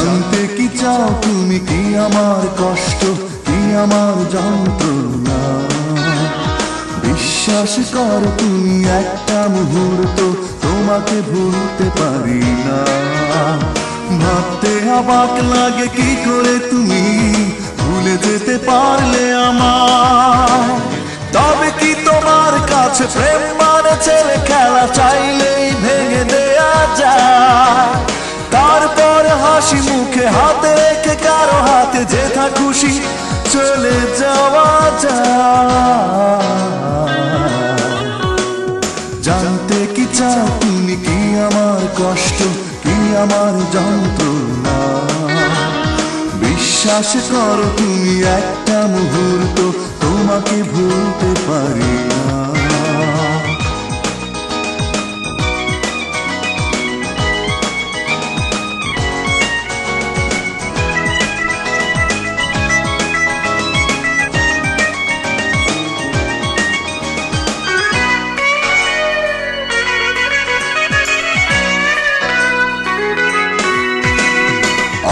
জানতে কি চাও তুমি কি আমার কষ্ট, কি আমার যন্ত্রণা? বিশ্বাস করো তুমি একটা মুহূর্ত তোমাকে ভুলতে পারি না। ভাবতে অবাক লাগে কি করে তুমি ভুলে যেতে পারলে আমার। তবে কি তোমার কাছে প্রেম মানে ছেলে খেলা, চাইলেই ভেঙে দেয়া যায়? তারপর হাসি মুখে হাতে রেখে কারো হাতে যেথা খুশি চলে যাওয়া যায়। জানতে কি চাও তুমি কি আমার কষ্ট, কি আমার যন্ত্রণা? বিশ্বাস করো তুমি একটা মুহূর্ত তোমাকে ভুলতে পারি না।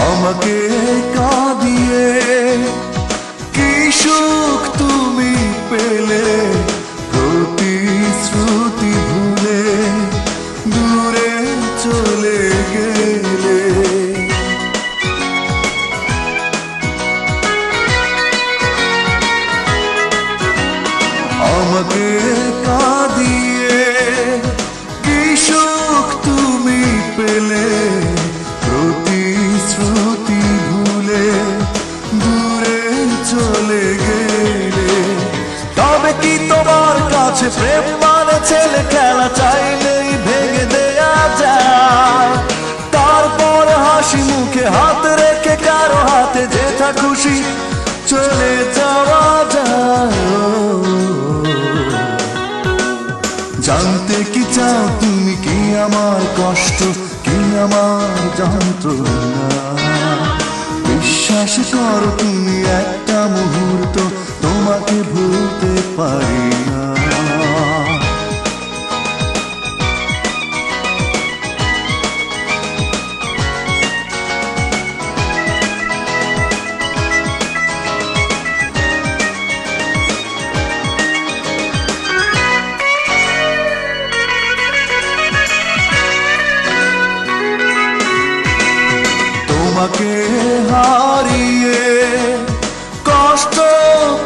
আমাকে কাঁদিয়ে কি সুখ তুমি পেলে, প্রতিশ্রুতি ভুলে দূরে চলে গেলে। আমাকে কাঁদিয়ে কি সুখ তুমি পেলে, প্রতিশ্রুতি ভুলে দূরে চলে গেলে। তবে কি তোমার কাছে প্রেম মানে ছেলে খেলা, চাইলেই ভেঙে দেয়া যায়? তারপর হাসি মুখে হাত রেখে কারো হাতে যেথা খুশি চলে যাওয়া যায়। জানতে কি চাও তুমি কি আমার কষ্ট, কি আমার যন্ত্রণা? বিশ্বাস করো তুমি একটা মুহূর্ত তোমাকে ভুলতে পারি না। তোমাকে হারিয়ে কষ্ট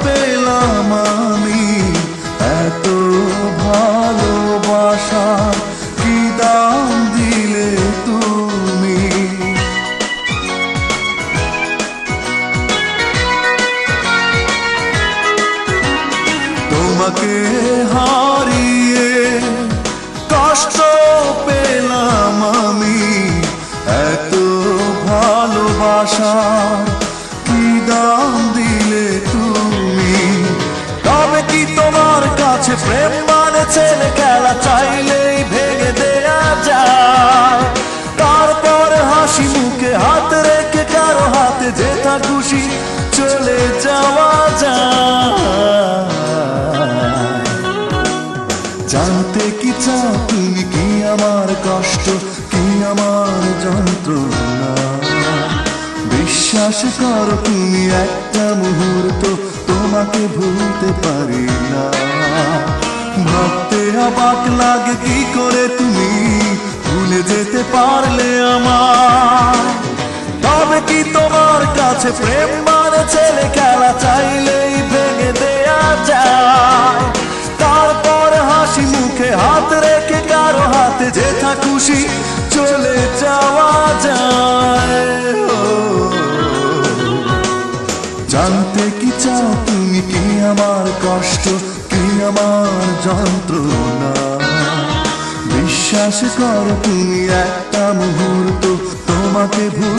পেলাম আমি, এত ভালোবাসা কি দাম দিলে তুমি? তোমাকে হারিয়ে কষ্ট পেলাম আমি, এত ভালোবাসা কি দাম দিলে তুমি? তবে কি তোমার কাছে প্রেম মানে ছেলে খেলা, চাইলেই ভেঙে দেয়া যায়? তারপর হাসি মুখে হাত রেখে কারো হাতে যেথা খুশি চলে যাওয়া যায়। জানতে কি চাও তুমি কি আমার কষ্ট, কি আমার যন্ত্রণা? বিশ্বাস করো তুমি একটা মুহূর্ত তোমাকে ভুলতে পারি না। ভাবতে অবাক লাগে কি করে তুমি ভুলে যেতে পারলে আমার। তবে কি তোমার কাছে প্রেম মানে ছেলে খেলা, চাইলেই ভেঙে দেয়া যায়? তারপর হাসি মুখে হাত রেখে কারো হাতে যেথা খুশি চলে যাওয়া যায়। জানতে কি চাও তুমি কি আমার কষ্ট, কি আমার যন্ত্রণা? বিশ্বাস করো তুমি একটা মুহূর্ত তোমাকে ভুল